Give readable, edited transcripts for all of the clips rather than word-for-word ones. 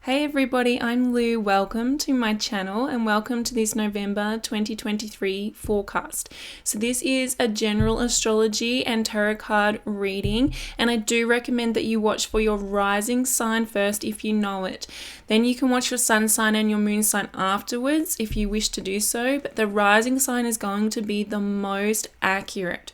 Hey everybody, I'm Lou. Welcome to my channel and welcome to this November 2023 forecast. So this is a general astrology and tarot card reading, and I do recommend that you watch for your rising sign first if you know it. Then you can watch your sun sign and your moon sign afterwards if you wish to do so, but the rising sign is going to be the most accurate.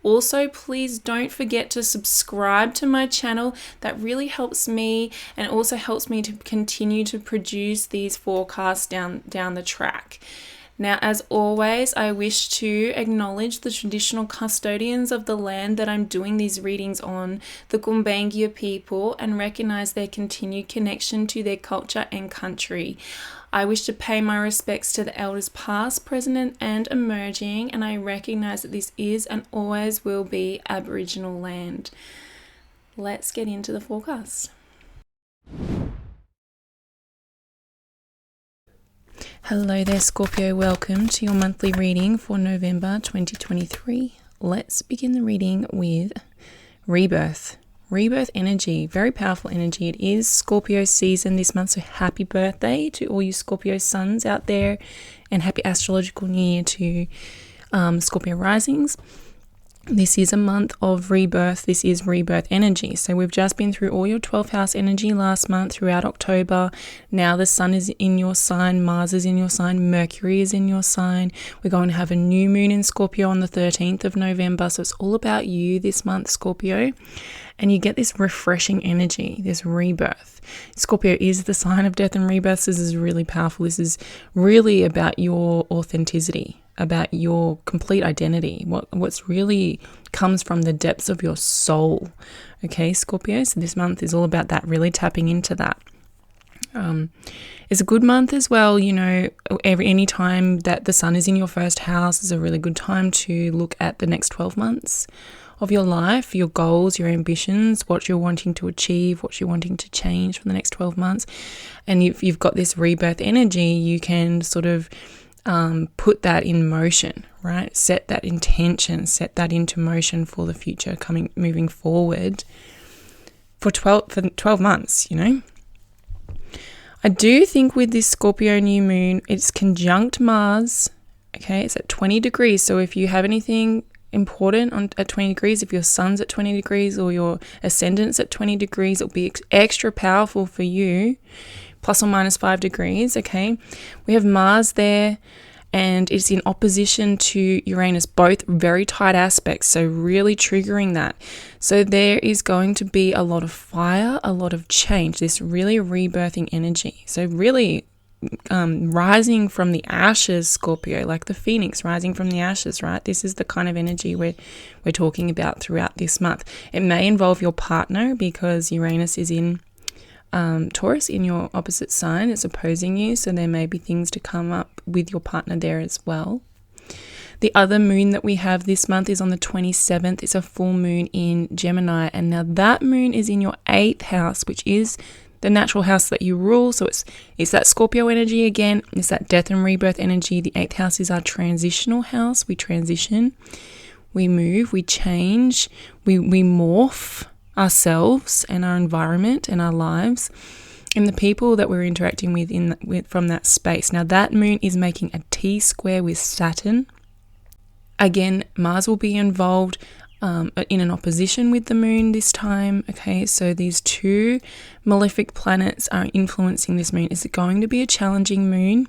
Also, please don't forget to subscribe to my channel. That really helps me and also helps me to continue to produce these forecasts down the track. Now, as always, I wish to acknowledge the traditional custodians of the land that I'm doing these readings on, the Gumbaynggirr people, and recognize their continued connection to their culture and country. I wish to pay my respects to the elders past, present, and emerging, and I recognize that this is and always will be Aboriginal land. Let's get into the forecast. Hello there, Scorpio. Welcome to your monthly reading for November 2023. Let's begin the reading with rebirth. Rebirth energy, very powerful energy. It is Scorpio season this month, so happy birthday to all you Scorpio suns out there, and happy astrological new year to Scorpio risings. This is a month of rebirth. This is rebirth energy. So we've just been through all your 12th house energy last month throughout October. Now the sun is in your sign, Mars is in your sign, Mercury is in your sign. We're going to have a new moon in Scorpio on the 13th of November. So it's all about you this month, Scorpio. And you get this refreshing energy, this rebirth. Scorpio is the sign of death and rebirth. This is really powerful. This is really about your authenticity, about your complete identity, what's really comes from the depths of your soul. Okay, Scorpio, so this month is all about that, really tapping into that. It's a good month as well, you know, any time that the sun is in your first house is a really good time to look at the next 12 months of your life, your goals, your ambitions, what you're wanting to achieve, what you're wanting to change for the next 12 months. And if you've got this rebirth energy, you can sort of put that in motion, right? Set that intention, set that into motion for the future, moving forward for 12 months, you know. I do think with this Scorpio new moon, it's conjunct Mars. Okay, it's at 20 degrees. So if you have anything important at 20 degrees, if your sun's at 20 degrees or your ascendant's at 20 degrees, it'll be extra powerful for you, plus or minus 5 degrees. Okay, we have Mars there and it's in opposition to Uranus, both very tight aspects, so really triggering that. So there is going to be a lot of fire, a lot of change, this really rebirthing energy. So really rising from the ashes, Scorpio, like the phoenix rising from the ashes, right? This is the kind of energy we're talking about throughout this month. It may involve your partner because Uranus is in Taurus, in your opposite sign. It's opposing you, so there may be things to come up with your partner there as well. The other moon that we have this month is on the 27th. It's a full moon in Gemini, and now that moon is in your 8th house, which is the natural house that you rule. So it's that Scorpio energy again. It's that death and rebirth energy. The 8th house is our transitional house. We transition, we move, we change, we morph ourselves and our environment and our lives and the people that we're interacting with from that space. Now that moon is making a T-square with Saturn. Again, Mars will be involved in an opposition with the moon this time. Okay, so these two malefic planets are influencing this moon. Is it going to be a challenging moon?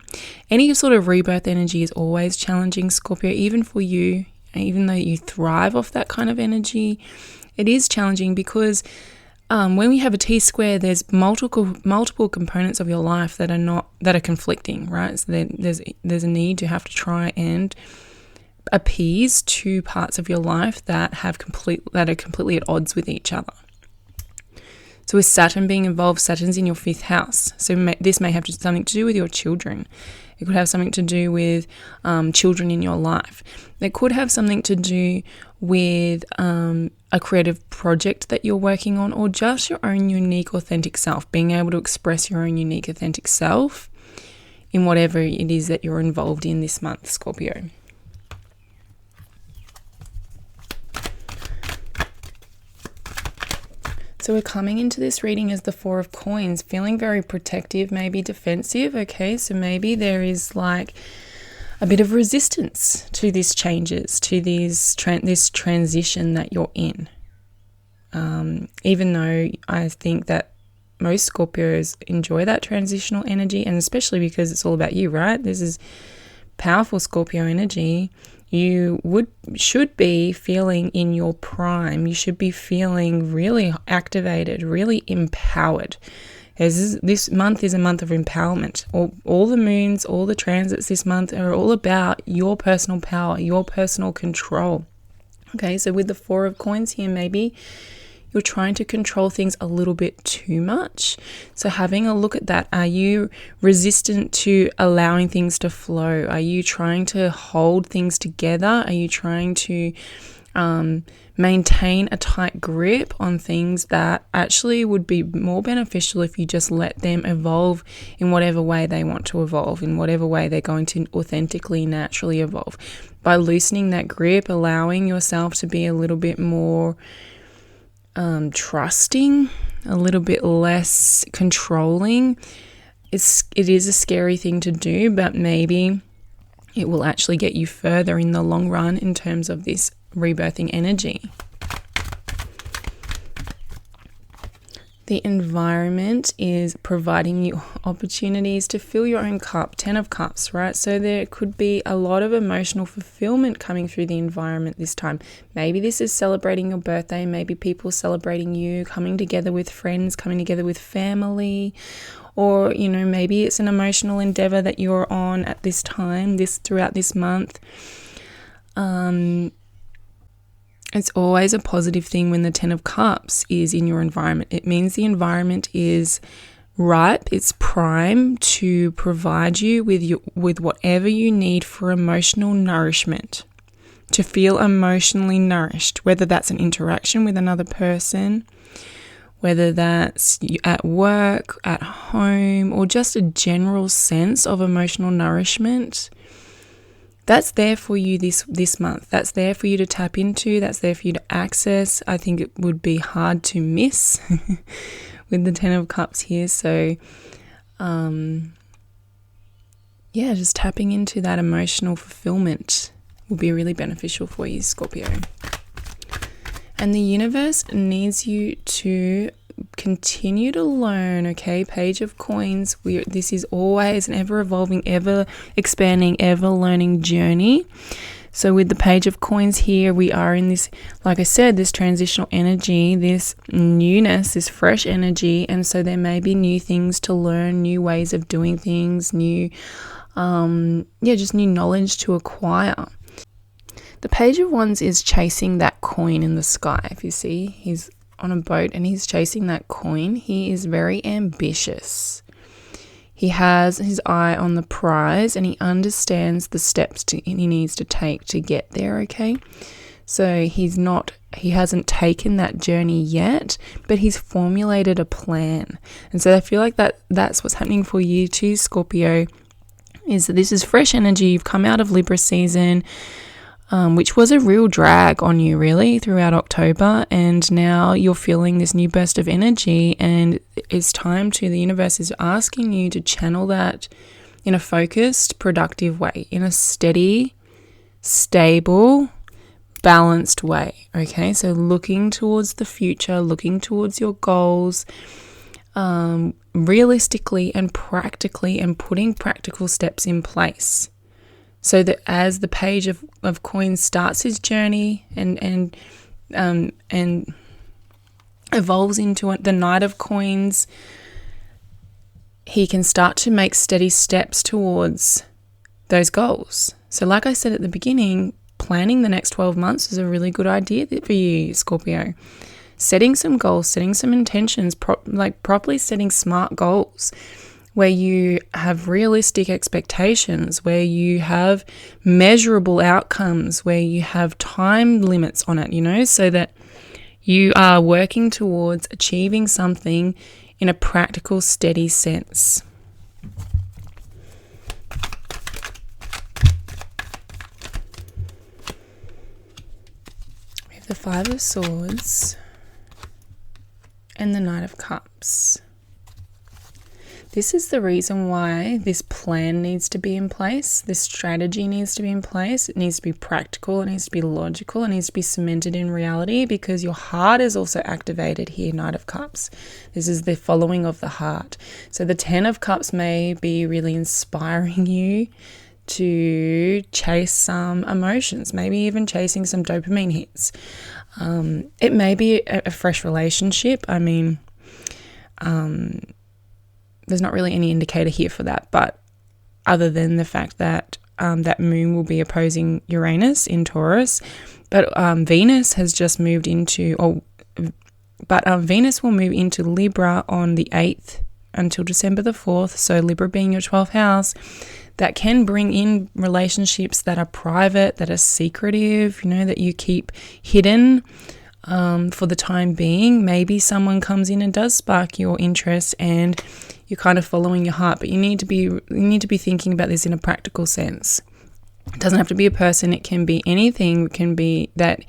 Any sort of rebirth energy is always challenging, Scorpio, even for you. Even though you thrive off that kind of energy, it is challenging because when we have a T-square, there's multiple components of your life that are conflicting, right? So there's a need to have to try and appease two parts of your life that are completely at odds with each other. So with Saturn being involved, Saturn's in your 5th house. So this may have something to do with your children. It could have something to do with children in your life. It could have something to do with a creative project that you're working on, or just your own unique, authentic self, being able to express your own unique, authentic self in whatever it is that you're involved in this month, Scorpio. So we're coming into this reading as the Four of Coins, feeling very protective, maybe defensive. Okay, so maybe there is like a bit of resistance to these changes, to this transition that you're in. Even though I think that most Scorpios enjoy that transitional energy, and especially because it's all about you, right? This is powerful Scorpio energy. You should be feeling in your prime. You should be feeling really activated, really empowered. This month is a month of empowerment. All the moons, all the transits this month are all about your personal power, your personal control. Okay, so with the Four of Coins here, maybe you're trying to control things a little bit too much. So having a look at that. Are you resistant to allowing things to flow? Are you trying to hold things together? Are you trying to maintain a tight grip on things that actually would be more beneficial if you just let them evolve in whatever way they want to evolve, in whatever way they're going to authentically, naturally evolve? By loosening that grip, allowing yourself to be a little bit more trusting, a little bit less controlling. It is a scary thing to do, but maybe it will actually get you further in the long run in terms of this rebirthing energy. The environment is providing you opportunities to fill your own cup, 10 of Cups, right? So there could be a lot of emotional fulfillment coming through the environment this time. Maybe this is celebrating your birthday, maybe people celebrating you, coming together with friends, coming together with family, or, maybe it's an emotional endeavor that you're on at this time, throughout this month. It's always a positive thing when the 10 of Cups is in your environment. It means the environment is ripe, it's prime to provide you with whatever you need for emotional nourishment, to feel emotionally nourished, whether that's an interaction with another person, whether that's at work, at home, or just a general sense of emotional nourishment. That's there for you this month. That's there for you to tap into. That's there for you to access. I think it would be hard to miss with the 10 of Cups here. So, just tapping into that emotional fulfillment will be really beneficial for you, Scorpio. And the universe needs you to continue to learn, okay? Page of Coins. This is always an ever-evolving, ever-expanding, ever-learning journey. So with the Page of Coins here, we are in this, like I said, this transitional energy, this newness, this fresh energy. And so there may be new things to learn, new ways of doing things, just new knowledge to acquire. The Page of Wands is chasing that coin in the sky. If you see, he's on a boat and he's chasing that coin. He is very ambitious. He has his eye on the prize and he understands the steps he needs to take to get there, okay? So he hasn't taken that journey yet, but he's formulated a plan. And so I feel like that's what's happening for you too, Scorpio, is that this is fresh energy. You've come out of Libra season, which was a real drag on you really throughout October, and now you're feeling this new burst of energy, and it's time the universe is asking you to channel that in a focused, productive way, in a steady, stable, balanced way, okay? So looking towards the future, looking towards your goals, realistically and practically, and putting practical steps in place. So that as the Page of Coins starts his journey and evolves into the Knight of Coins, he can start to make steady steps towards those goals. So like I said at the beginning, planning the next 12 months is a really good idea for you, Scorpio. Setting some goals, setting some intentions, properly setting smart goals, where you have realistic expectations, where you have measurable outcomes, where you have time limits on it, so that you are working towards achieving something in a practical, steady sense. We have the Five of Swords and the Knight of Cups. This is the reason why this plan needs to be in place. This strategy needs to be in place. It needs to be practical. It needs to be logical. It needs to be cemented in reality, because your heart is also activated here, Knight of Cups. This is the following of the heart. So the 10 of Cups may be really inspiring you to chase some emotions, maybe even chasing some dopamine hits. It may be a fresh relationship. I mean, there's not really any indicator here for that, but other than the fact that that moon will be opposing Uranus in Taurus, but Venus has just moved into, Venus will move into Libra on the 8th until December the 4th. So Libra being your 12th house, that can bring in relationships that are private, that are secretive, that you keep hidden for the time being. Maybe someone comes in and does spark your interest and you're kind of following your heart, but you need to be thinking about this in a practical sense. It doesn't have to be a person. It can be anything. It can be that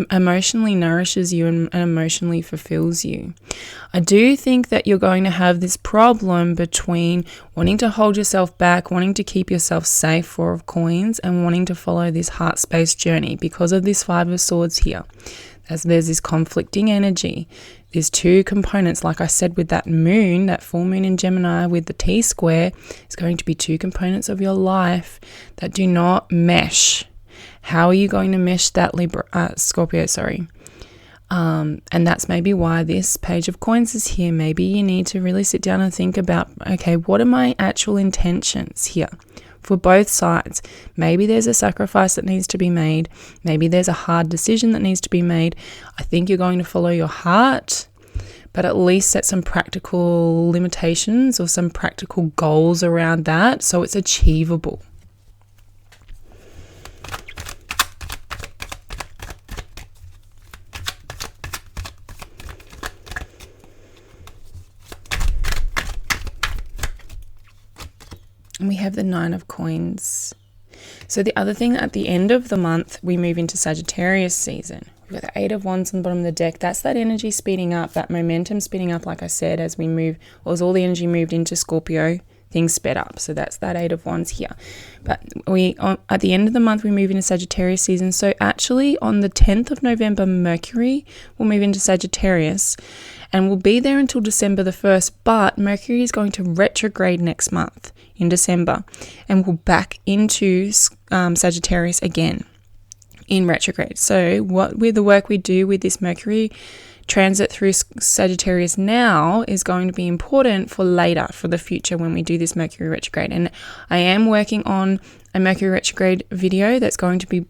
emotionally nourishes you and emotionally fulfills you. I do think that you're going to have this problem between wanting to hold yourself back, wanting to keep yourself safe, 4 of Coins, and wanting to follow this heart space journey because of this 5 of Swords here. As there's this conflicting energy. There's 2 components, like I said, with that moon, that full moon in Gemini with the T-square, is going to be 2 components of your life that do not mesh. How are you going to mesh that Scorpio? And that's maybe why this Page of Coins is here. Maybe you need to really sit down and think about, okay, what are my actual intentions here? For both sides. Maybe there's a sacrifice that needs to be made. Maybe there's a hard decision that needs to be made. I think you're going to follow your heart, but at least set some practical limitations or some practical goals around that so it's achievable. And we have the 9 of Coins. So the other thing, at the end of the month, we move into Sagittarius season. We've got the 8 of Wands on the bottom of the deck. That's that energy speeding up, that momentum speeding up, like I said, as we move, or as all the energy moved into Scorpio, things sped up. So that's that 8 of Wands here. But at the end of the month, we move into Sagittarius season. So actually on the 10th of November, Mercury will move into Sagittarius and will be there until December the 1st. But Mercury is going to retrograde next month in December and will back into Sagittarius again in retrograde. So the work we do with this Mercury transit through Sagittarius now is going to be important for later, for the future, when we do this Mercury retrograde. And I am working on a Mercury retrograde video that's going to be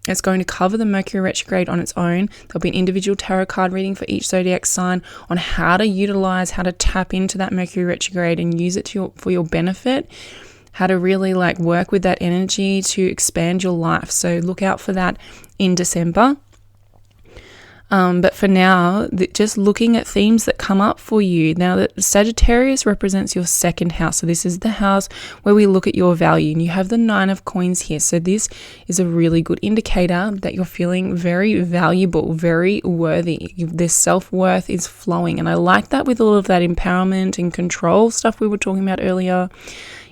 it's going to cover the Mercury retrograde on its own. There'll be an individual tarot card reading for each zodiac sign on how to utilize, how to tap into that Mercury retrograde and use it for your benefit, how to really work with that energy to expand your life. So look out for that in December. But for now, just looking at themes that come up for you. Now, that Sagittarius represents your 2nd house. So this is the house where we look at your value. And you have the 9 of Coins here. So this is a really good indicator that you're feeling very valuable, very worthy. This self-worth is flowing. And I like that with all of that empowerment and control stuff we were talking about earlier.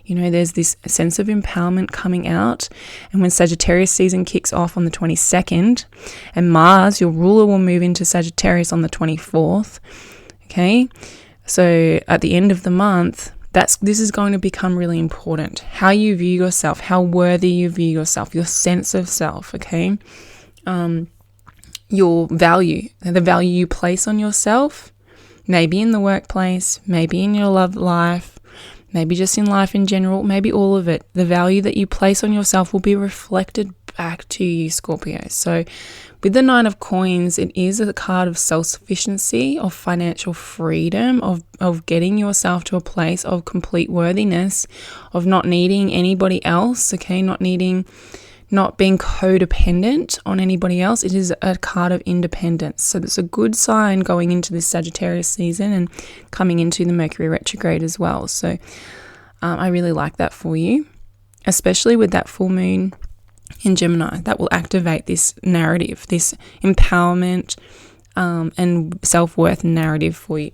There's this sense of empowerment coming out. And when Sagittarius season kicks off on the 22nd, and Mars, your ruler, will move into Sagittarius on the 24th. Okay. So at the end of the month, this is going to become really important. How you view yourself, how worthy you view yourself, your sense of self. Okay. Your value, the value you place on yourself, maybe in the workplace, maybe in your love life, maybe just in life in general, maybe all of it. The value that you place on yourself will be reflected back to you, Scorpio. So with the 9 of Coins, it is a card of self-sufficiency, of financial freedom, of getting yourself to a place of complete worthiness, of not needing anybody else, okay, not being codependent on anybody else. It is a card of independence. So that's a good sign going into this Sagittarius season and coming into the Mercury retrograde as well. So I really like that for you, especially with that full moon in Gemini. That will activate this narrative, this empowerment, and self-worth narrative for you.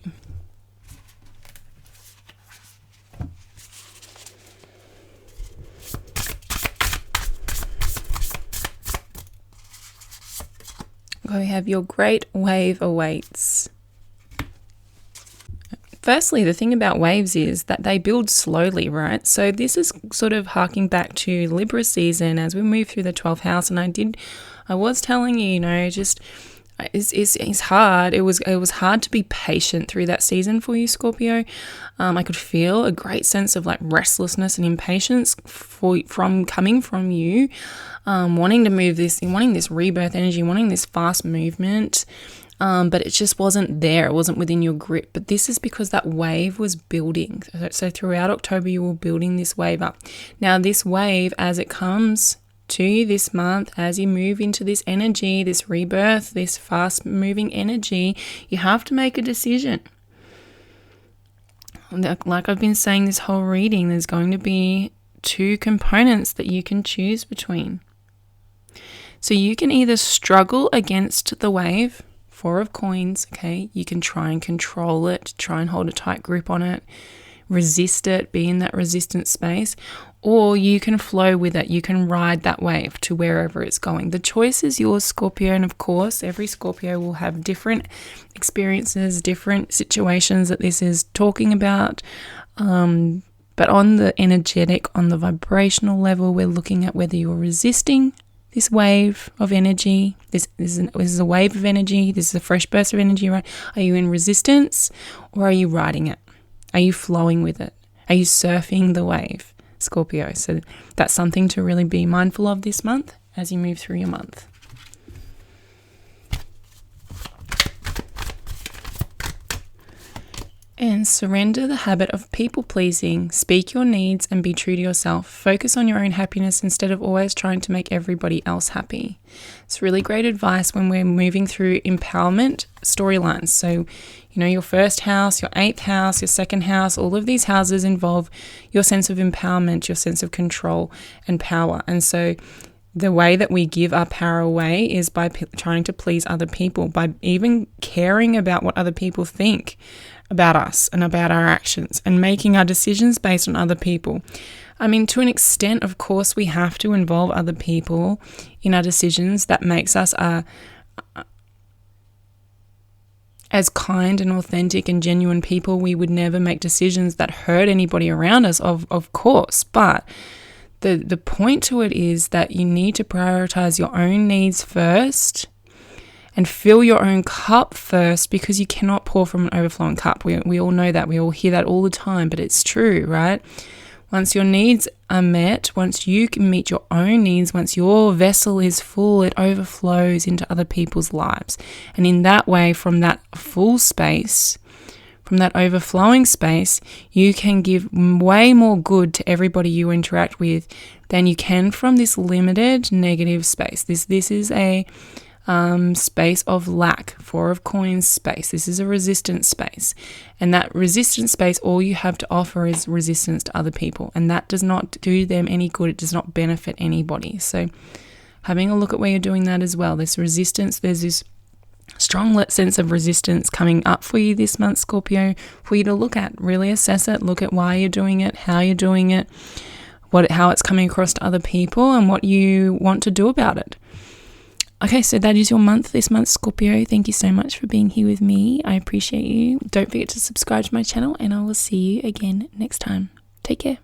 We have your great wave awaits. Firstly, the thing about waves is that they build slowly, right? So this is sort of harking back to Libra season as we move through the 12th house. And I was telling you, just it's hard. It was hard to be patient through that season for you, Scorpio. I could feel a great sense of like restlessness and impatience coming from you, wanting to move this, wanting this rebirth energy, wanting this fast movement. But it just wasn't there. It wasn't within your grip. But this is because that wave was building. So throughout October, you were building this wave up. Now, this wave, as it comes to you this month, as you move into this energy, this rebirth, this fast moving energy, you have to make a decision. Like I've been saying this whole reading, there's going to be two components that you can choose between. So you can either struggle against the wave, Four of Coins, okay? You can try and control it, try and hold a tight grip on it, resist it, be in that resistance space, or you can flow with it. You can ride that wave to wherever it's going. The choice is yours, Scorpio, and of course, every Scorpio will have different experiences, different situations that this is talking about. But on the energetic, on the vibrational level, we're looking at whether you're resisting this wave of energy. This is a wave of energy. This is a fresh burst of energy, right? Are you in resistance or are you riding it? Are you flowing with it? Are you surfing the wave, Scorpio? So that's something to really be mindful of this month as you move through your month. And surrender the habit of people pleasing. Speak your needs and be true to yourself. Focus on your own happiness instead of always trying to make everybody else happy. It's really great advice when we're moving through empowerment storylines. So, your first house, your 8th house, your 2nd house, all of these houses involve your sense of empowerment, your sense of control and power. And so the way that we give our power away is by trying to please other people, by even caring about what other people think about us and about our actions and making our decisions based on other people. I mean, to an extent, of course, we have to involve other people in our decisions. That makes us as kind and authentic and genuine people. We would never make decisions that hurt anybody around us, of course. But the point to it is that you need to prioritize your own needs first and fill your own cup first, because you cannot pour from an overflowing cup. We all know that. We all hear that all the time, but it's true, right? Once your needs are met, once you can meet your own needs, once your vessel is full, it overflows into other people's lives. And in that way, from that full space, from that overflowing space, you can give way more good to everybody you interact with than you can from this limited negative space. This is a space of lack, Four of Coins space. This is a resistance space. And that resistance space, all you have to offer is resistance to other people. And that does not do them any good. It does not benefit anybody. So having a look at where you're doing that as well. This resistance, there's this strong sense of resistance coming up for you this month, Scorpio, for you to look at, really assess it, look at why you're doing it, how you're doing it, how it's coming across to other people, and what you want to do about it. Okay, so that is your month this month, Scorpio. Thank you so much for being here with me. I appreciate you. Don't forget to subscribe to my channel, and I will see you again next time. Take care.